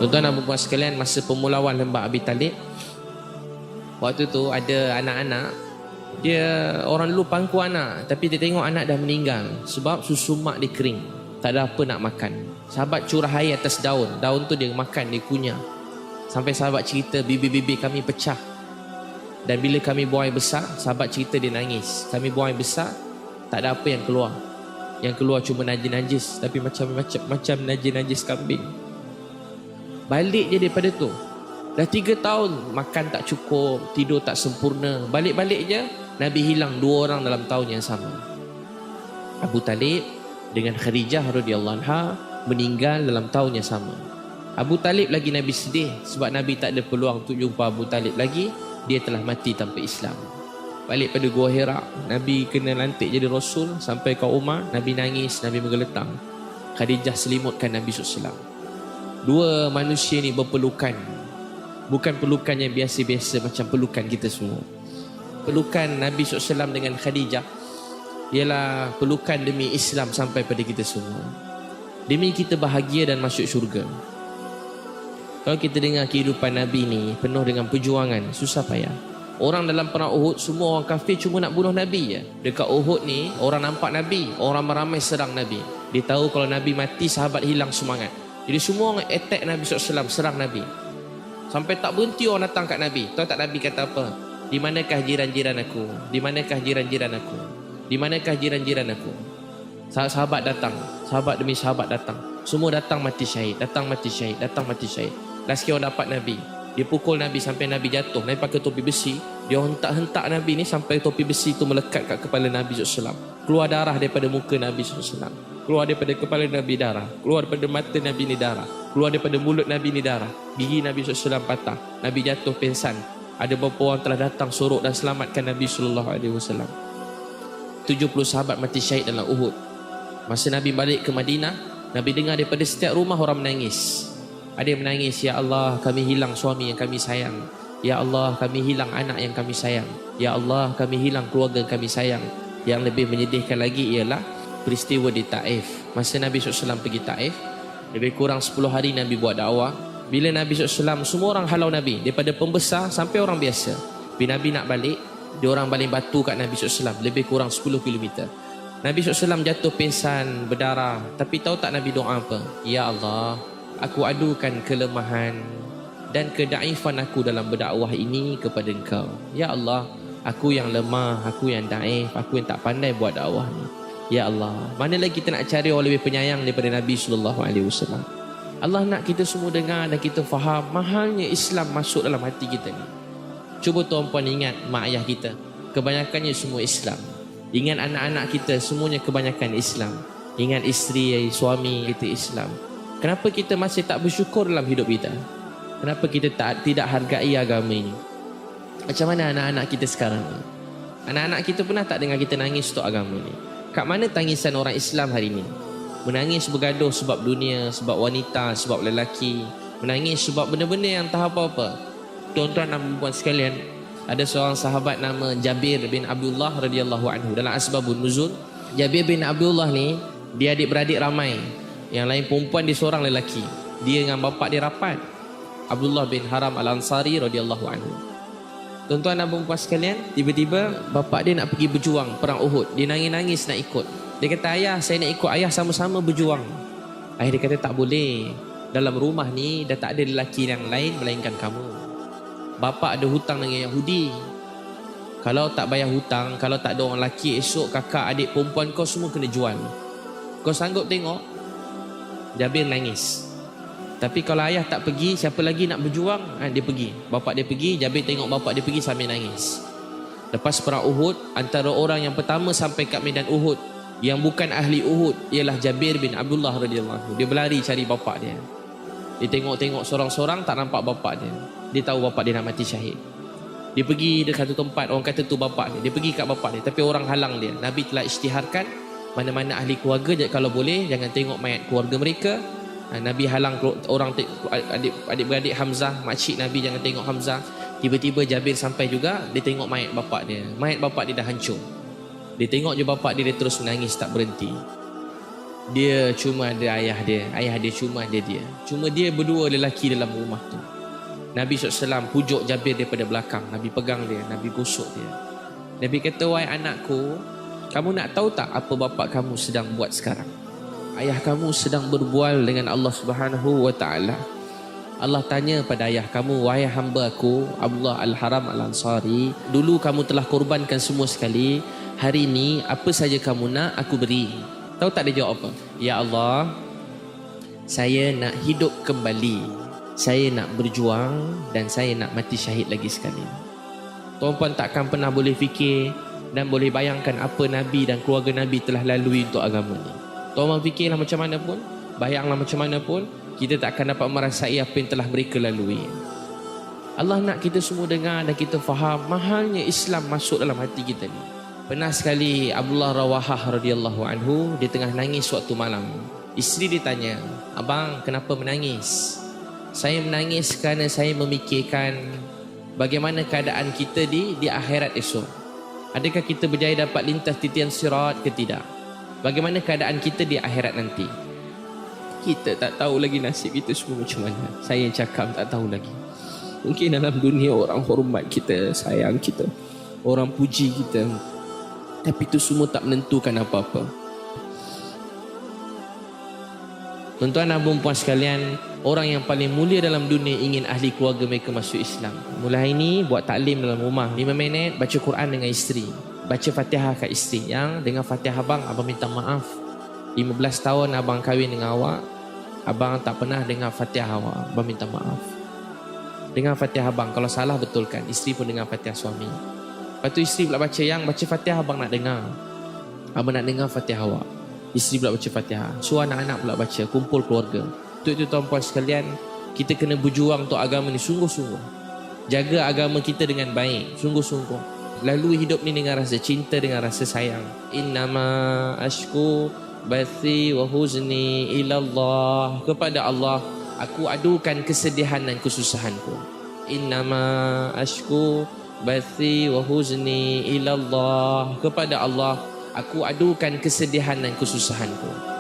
Tuan-tuan dan puan sekalian, masa pemulawan lembah Abi Talib, waktu tu ada anak-anak, dia orang dulu pangku anak, tapi dia tengok anak dah meninggal sebab susu mak dia kering, tak ada apa nak makan. Sahabat curah air atas daun tu dia makan, dia kunyah. Sampai sahabat cerita, bibir-bibir kami pecah. Dan bila kami buang air besar, sahabat cerita dia nangis. Kami buang air besar, tak ada apa yang keluar. Yang keluar cuma najis-najis, tapi macam najis-najis kambing. Balik je daripada tu. Dah 3 tahun makan tak cukup, tidur tak sempurna. Balik-balik je Nabi hilang 2 orang dalam tahun yang sama. Abu Talib dengan Khadijah radhiyallahu anha meninggal dalam tahun yang sama. Abu Talib lagi Nabi sedih sebab Nabi tak ada peluang untuk jumpa Abu Talib lagi. Dia telah mati tanpa Islam. Balik pada Gua Hira, Nabi kena lantik jadi Rasul. Sampai ke Umar, Nabi nangis, Nabi menggeletang. Khadijah selimutkan Nabi SAW. 2 manusia ni berpelukan. Bukan pelukan yang biasa-biasa macam pelukan kita semua. Pelukan Nabi SAW dengan Khadijah ialah pelukan demi Islam sampai pada kita semua. Demi kita bahagia dan masuk syurga. Kalau kita dengar kehidupan Nabi ni penuh dengan perjuangan, susah payah. Orang dalam perang Uhud, semua orang kafir cuma nak bunuh Nabi je. Dekat Uhud ni, orang nampak Nabi, orang ramai serang Nabi. Dia tahu kalau Nabi mati, sahabat hilang semangat. Jadi semua orang attack Nabi SAW, serang Nabi. Sampai tak berhenti orang datang kat Nabi. Tahu tak Nabi kata apa? Di manakah jiran-jiran aku? Di manakah jiran-jiran aku? Di manakah jiran-jiran aku? Sahabat datang, sahabat demi sahabat datang. Semua datang mati syahid, datang mati syahid, datang mati syahid. Last kali orang dapat Nabi. Dia pukul Nabi sampai Nabi jatuh. Nabi pakai topi besi. Dia hentak-hentak Nabi ni sampai topi besi tu melekat kat kepala Nabi SAW. Keluar darah daripada muka Nabi SAW. Keluar daripada kepala Nabi darah. Keluar daripada mata Nabi ni darah. Keluar daripada mulut Nabi ni darah. Gigi Nabi SAW patah. Nabi jatuh pingsan. Ada beberapa orang telah datang sorok dan selamatkan Nabi SAW. 70 sahabat mati syahid dalam Uhud. Masa Nabi balik ke Madinah, Nabi dengar daripada setiap rumah orang menangis. Ada yang menangis, ya Allah kami hilang suami yang kami sayang. Ya Allah kami hilang anak yang kami sayang. Ya Allah kami hilang keluarga yang kami sayang. Yang lebih menyedihkan lagi ialah peristiwa di Taif. Masa Nabi SAW pergi Taif, lebih kurang 10 hari Nabi buat dakwah. Bila Nabi SAW, semua orang halau Nabi, daripada pembesar sampai orang biasa. Bila Nabi nak balik, dia orang baling batu kat Nabi SAW, lebih kurang 10 km. Nabi SAW jatuh pingsan, berdarah. Tapi tahu tak Nabi doa apa? Ya Allah, aku adukan kelemahan dan kedaifan aku dalam berdakwah ini kepada Engkau. Ya Allah, aku yang lemah, aku yang daif, aku yang tak pandai buat dakwah ni. Ya Allah, mana lagi kita nak cari orang lebih penyayang daripada Nabi SAW. Allah nak kita semua dengar dan kita faham mahalnya Islam masuk dalam hati kita ni. Cuba tuan-puan ingat mak ayah kita, kebanyakannya semua Islam. Ingat anak-anak kita, semuanya kebanyakan Islam. Ingat isteri, suami kita Islam. Kenapa kita masih tak bersyukur dalam hidup kita? Kenapa kita tidak hargai agama ini? Macam mana anak-anak kita sekarang ni? Anak-anak kita pernah tak dengar kita nangis untuk agama ni? Kat mana tangisan orang Islam hari ini? Menangis bergaduh sebab dunia, sebab wanita, sebab lelaki. Menangis sebab benda-benda yang tak apa-apa. Tuan-tuan dan puan sekalian, ada seorang sahabat nama Jabir bin Abdullah radhiyallahu anhu. Dalam Asbabun Nuzul, Jabir bin Abdullah ni, dia adik-beradik ramai. Yang lain perempuan, dia seorang lelaki. Dia dengan bapa dia rapat, Abdullah bin Haram Al-Ansari radhiyallahu anhu. Tuan-tuan dan puan sekalian, tiba-tiba bapa dia nak pergi berjuang perang Uhud. Dia nangis-nangis nak ikut. Dia kata, ayah saya nak ikut, ayah sama-sama berjuang. Ayah dia kata, tak boleh. Dalam rumah ni dah tak ada lelaki yang lain melainkan kamu. Bapa ada hutang dengan Yahudi. Kalau tak bayar hutang, kalau tak ada orang lelaki, esok kakak, adik, perempuan kau semua kena jual. Kau sanggup tengok? Jabir nangis. Tapi kalau ayah tak pergi, siapa lagi nak berjuang? Dia pergi. Bapa dia pergi, Jabir tengok bapa dia pergi sambil nangis. Lepas perang Uhud, antara orang yang pertama sampai kat medan Uhud, yang bukan ahli Uhud, ialah Jabir bin Abdullah radhiyallahu anhu. Dia berlari cari bapa dia. Dia tengok-tengok sorang-sorang, tak nampak bapa dia. Dia tahu bapa dia nak mati syahid. Dia pergi dekat satu tempat, orang kata tu bapa dia. Dia pergi kat bapa dia, tapi orang halang dia. Nabi telah isytiharkan, mana-mana ahli keluarga, kalau boleh jangan tengok mayat keluarga mereka. Nabi halang orang, adik-beradik Hamzah, makcik Nabi jangan tengok Hamzah. Tiba-tiba Jabir sampai juga, dia tengok mayat bapa dia. Mayat bapa dia dah hancur. Dia tengok je bapa dia, dia terus menangis tak berhenti. Dia cuma ada ayah dia. Ayah dia cuma ada dia. Cuma dia berdua lelaki dalam rumah tu. Nabi SAW pujuk Jabir daripada belakang. Nabi pegang dia, Nabi gosok dia. Nabi kata, wahai anakku, kamu nak tahu tak apa bapa kamu sedang buat sekarang? Ayah kamu sedang berbual dengan Allah Subhanahu wa taala. Allah tanya pada ayah kamu, wahai hamba aku Abdullah Al-Haram Al-Ansari, dulu kamu telah korbankan semua sekali, hari ini apa saja kamu nak aku beri. Tahu tak dia jawab apa? Ya Allah, saya nak hidup kembali, saya nak berjuang dan saya nak mati syahid lagi sekali. Tuan-puan takkan pernah boleh fikir dan boleh bayangkan apa Nabi dan keluarga Nabi telah lalui untuk agama ni. Tuan-puan fikirlah macam mana pun, bayanglah macam mana pun, kita tak akan dapat merasai apa yang telah mereka lalui. Allah nak kita semua dengar dan kita faham mahalnya Islam masuk dalam hati kita ni. Pernah sekali Abdullah Rawahah radhiyallahu anhu, dia tengah nangis suatu malam. Isteri dia tanya, abang kenapa menangis? Saya menangis kerana saya memikirkan bagaimana keadaan kita di akhirat esok. Adakah kita berjaya dapat lintas titian sirat ke tidak? Bagaimana keadaan kita di akhirat nanti? Kita tak tahu lagi nasib kita semua macam mana. Saya cakap tak tahu lagi. Mungkin dalam dunia orang hormat kita, sayang kita, orang puji kita, tapi itu semua tak menentukan apa-apa. Tuan-tuan dan puan-puan sekalian, orang yang paling mulia dalam dunia ingin ahli keluarga mereka masuk Islam. Mulai ini buat taklim dalam rumah 5 minit, baca Quran dengan isteri, baca Fatihah kat isteri. Yang dengan Fatihah abang minta maaf, 15 tahun abang kahwin dengan awak, abang tak pernah dengar Fatihah awak, abang minta maaf. Dengan Fatihah abang, kalau salah betulkan. Isteri pun dengar Fatihah suami. Lepas tu isteri pula baca, yang baca Fatihah abang nak dengar, abang nak dengar Fatihah awak. Isteri pula baca Fatihah, suruh anak-anak pula baca, kumpul keluarga. Untuk itu tuan-puan sekalian, kita kena berjuang untuk agama ni sungguh-sungguh. Jaga agama kita dengan baik, sungguh-sungguh. Lalui hidup ni dengan rasa cinta, dengan rasa sayang. Innama ashku bathi wa huzni ilallah. Kepada Allah aku adukan kesedihan dan kesusahanku. Innama ashku bathi wa huzni ilallah. Kepada Allah aku adukan kesedihan dan kesusahanku.